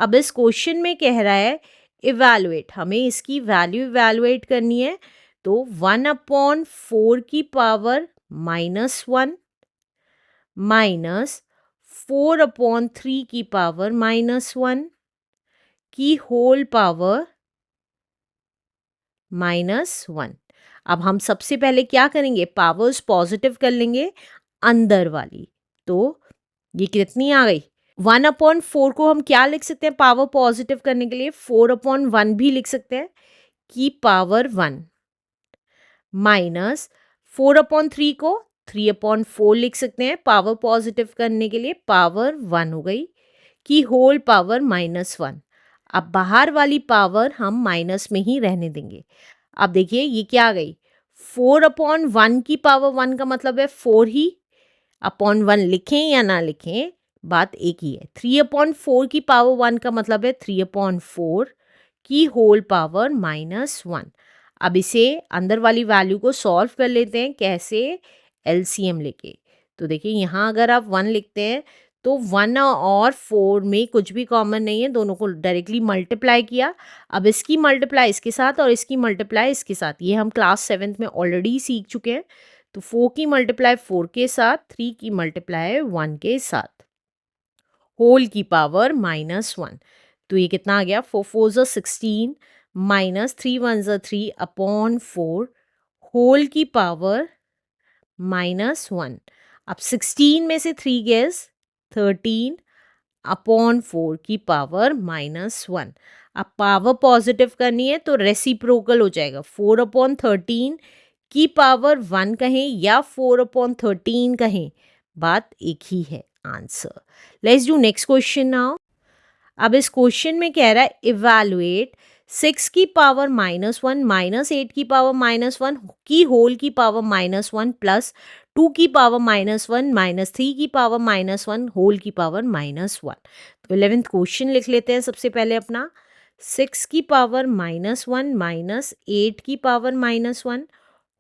अब इस क्वेश्चन में कह रहा है इवैल्यूएट, हमें इसकी वैल्यू इवैल्यूएट करनी है। तो 1/4 की पावर -1 माइनस 4/3 की पावर -1 की होल पावर -1। अब हम सबसे पहले क्या करेंगे, पावर्स पॉजिटिव कर लेंगे अंदर वाली। तो ये कितनी आ गई, 1/4 को हम क्या लिख सकते हैं पावर पॉजिटिव करने के लिए, 4/1 भी लिख सकते हैं की पावर 1 माइनस 4/3 को 3/4 लिख सकते हैं पावर पॉजिटिव करने के लिए, पावर 1 हो गई की होल पावर -1। अब बाहर वाली पावर हम माइनस में ही रहने देंगे। अब देखिए ये क्या आ गई, 4/1 की पावर 1 का मतलब है 4 ही, अपॉन 1 लिखें या ना लिखें बात एक ही है। 3/4 की पावर 1 का मतलब है 3/4 की होल पावर -1। अब इसे अंदर वाली वैल्यू को सॉल्व कर लेते हैं, कैसे, एलसीएम लेके। तो देखिए यहाँ अगर आप 1 लिखते हैं तो 1 और 4 में कुछ भी कॉमन नहीं है, दोनों को डायरेक्टली मल्टीप्लाई किया। अब इसकी मल्टीप्लाई इसके साथ और इसकी मल्टीप्लाई इसके साथ, ये हम क्लास 7th में ऑलरेडी सीख चुके हैं। तो 4 की मल्टीप्लाई 4 के साथ, 3 की मल्टीप्लाई 1 के साथ, होल की पावर -1। तो ये कितना आ गया, 4 4 16 माइनस 3 1 3 अपॉन 4 होल की पावर -1। अब 16 में से 3 गैस 13 अपॉन 4 की पावर -1। अब पावर पॉजिटिव करनी है तो रेसिप्रोकल हो जाएगा, 4/13 की पावर 1 कहें या 4/13 कहें, बात एक ही है, answer. Let's do next question now. अब इस क्वेश्चन में कह रहा है इवैल्यूएट 6 की पावर -1 माइनस 8 की पावर -1 की होल की पावर -1 प्लस 2 की पावर -1 माइनस 3 की पावर -1 होल की पावर -1। तो 11th क्वेश्चन लिख लेते हैं सबसे पहले अपना। 6 की पावर -1 माइनस 8 की पावर -1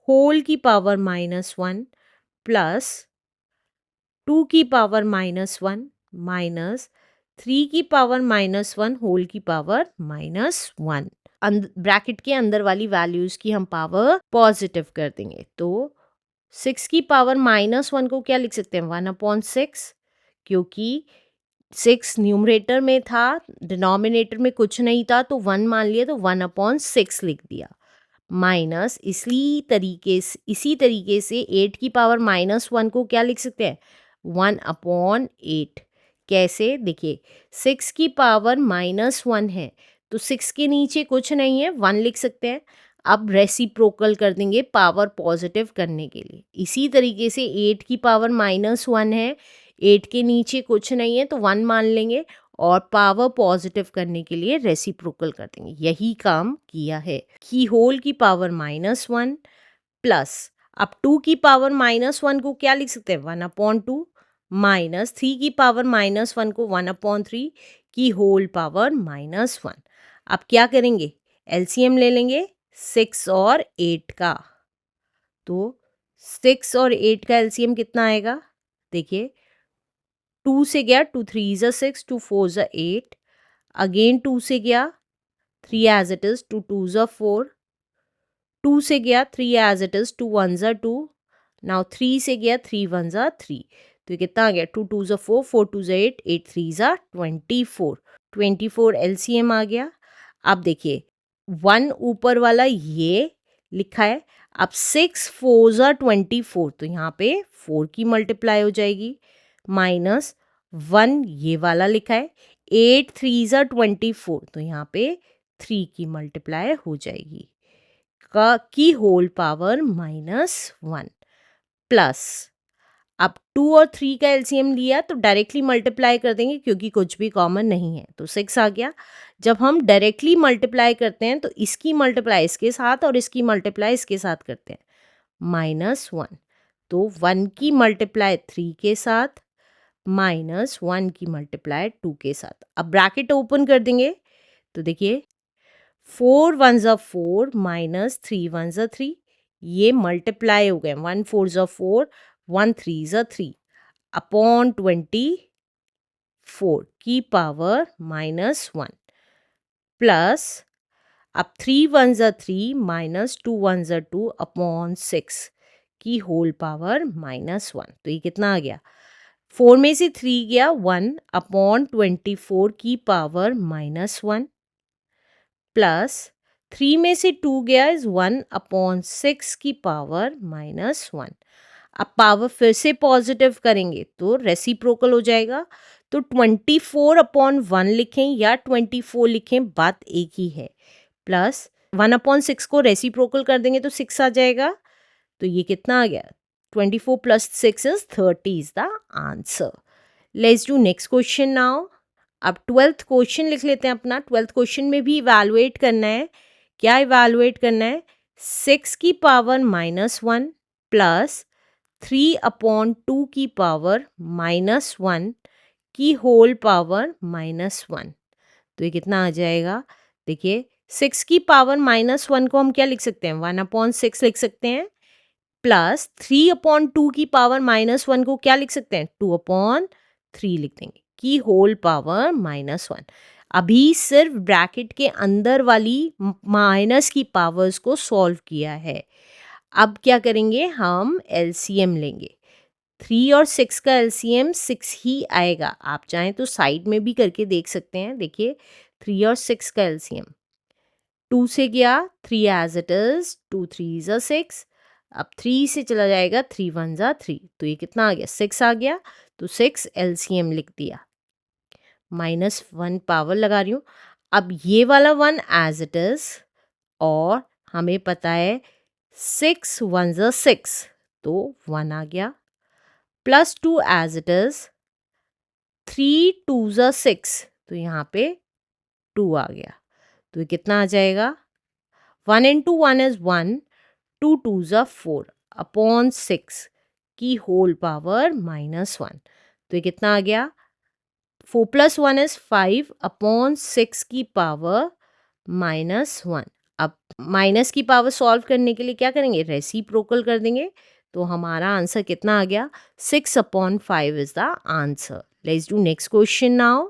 होल की पावर -1 प्लस 2 की पावर -1 माइनस 3 की पावर -1 होल की पावर -1। ब्रैकेट के अंदर वाली वैल्यूज की हम पावर पॉजिटिव कर देंगे। तो 6 की पावर -1 को क्या लिख सकते हैं, 1/6, क्योंकि 6 न्यूमरेटर में था, डिनोमिनेटर में कुछ नहीं था तो 1 मान लिया, तो 1/6 लिख दिया। माइनस इसी तरीके से 8 की पावर -1 को क्या लिख सकते हैं, 1/8। कैसे, देखिए 6 की पावर -1 है तो 6 के नीचे कुछ नहीं है, 1 लिख सकते हैं। अब रेसिप्रोकल कर देंगे पावर पॉजिटिव करने के लिए। इसी तरीके से 8 की पावर -1 है, 8 के नीचे कुछ नहीं है तो 1 मान लेंगे और पावर पॉजिटिव करने के लिए रेसिप्रोकल कर देंगे। यही काम किया है की होल की पावर -1 प्लस, अब 2 की पावर -1 को क्या लिख सकते हैं, 1/2 माइनस 3 की पावर -1 को 1/3 की होल पावर -1। अब क्या करेंगे, एलसीएम ले लेंगे 6 और 8 का। तो 6 और 8 का एलसीएम कितना आएगा, देखिए 2 से गया, 2 3 6, 2 4 8, अगेन 2 से गया, 3 एज इट इज, 2 2 4, 2 से गया, 3 एज इट इज, 2 1 2, नाउ 3 से गया, 3 1 3। तो ये कितना आ गया, 2 2 4, 4 2 8, 8 3 24, 24 एलसीएम आ गया। अब देखिए 1 ऊपर वाला ये लिखा है, अब 6 4 24, तो यहाँ पे 4 की मल्टीप्लाई हो जाएगी, माइनस 1 ये वाला लिखा है, 8 3 24, तो यहाँ पे 3 की मल्टीप्लाई हो जाएगी का की होल पावर -1 प्लस, अब 2 और 3 का एलसीएम लिया तो डायरेक्टली मल्टीप्लाई कर देंगे क्योंकि कुछ भी कॉमन नहीं है, तो 6 आ गया। जब हम डायरेक्टली मल्टीप्लाई करते हैं तो इसकी मल्टीप्लाई इसके साथ और इसकी मल्टीप्लाई इसके साथ करते हैं, -1। तो 1 की मल्टीप्लाई 3 के साथ माइनस 1 की मल्टीप्लाई 2 के साथ। अब ब्रैकेट ओपन कर देंगे तो देखिए 4 1 4 माइनस 3 1 3, ये मल्टीप्लाई हो गए, 1 4 4, 1 3 3 अपॉन 24, 4 की पावर -1 प्लस अब 3 1 ज़ा 3 माइनस 2 1 ज़ा 2 अपॉन 6 की होल पावर -1। तो ये कितना आ गया? 4 में से 3 गया 1 अपॉन 24 की पावर -1 प्लस 3 में से 2 गया इज 1 अपॉन 6 की पावर -1। अब पावर फिर से पॉजिटिव करेंगे तो रेसिप्रोकल हो जाएगा। तो 24 अपॉन 1 लिखें या 24 लिखें, बात एक ही है। प्लस 1 अपॉन 6 को रेसिप्रोकल कर देंगे तो 6 आ जाएगा। तो ये कितना आ गया? 24 plus 6 is 30 is the answer. Let's do next question now. अब 12th क्वेश्चन लिख लेते हैं अपना। 12th क्वेश्चन में भी इवैल्यूएट करना है। क्या इवैल्यूएट करना है? 6 की पावर -1 प्लस 3 अपॉन 2 की पावर -1 की होल पावर -1। तो ये कितना आ जाएगा? देखिए 6 की पावर -1 को हम क्या लिख सकते हैं? 1 अपॉन 6 लिख सकते हैं प्लस 3 अपॉन 2 की पावर -1 को क्या लिख सकते हैं? 2 अपॉन 3 लिख देंगे की होल पावर -1। अभी सिर्फ ब्रैकेट के अंदर वाली माइनस की पावर्स को सॉल्व किया है। अब क्या करेंगे? हम एलसीएम लेंगे। 3 और 6 का एलसीएम 6 ही आएगा। आप चाहें तो साइड में भी करके देख सकते हैं। देखिए 3 और 6 का एलसीएम 2 से गया 3 एज इट इज, 2 3 ज़ा 6। अब 3 से चला जाएगा 3 1 ज़ा 3। तो ये कितना आ गया? 6 आ गया। तो 6 एलसीएम लिख दिया। -1 पावर लगा रही हूँ। अब ये वाला 1 एज इट इज और हमें पता है 6 1 ज़ा 6 तो 1 आ गया प्लस 2 एज इट इज 3 2 ज़ा 6 तो यहाँ पे 2 आ गया। तो ये कितना आ जाएगा? 1 इंटू 1 इज 1, 2 2 ज़ा 4 अपॉन 6 की होल पावर -1। तो ये कितना आ गया? 4 प्लस 1 इज 5 अपॉन 6 की पावर -1। अब माइनस की पावर सॉल्व करने के लिए क्या करेंगे? रेसिप्रोकल कर देंगे। तो हमारा आंसर कितना आ गया? 6 upon 5 is the answer. Let's do next question now.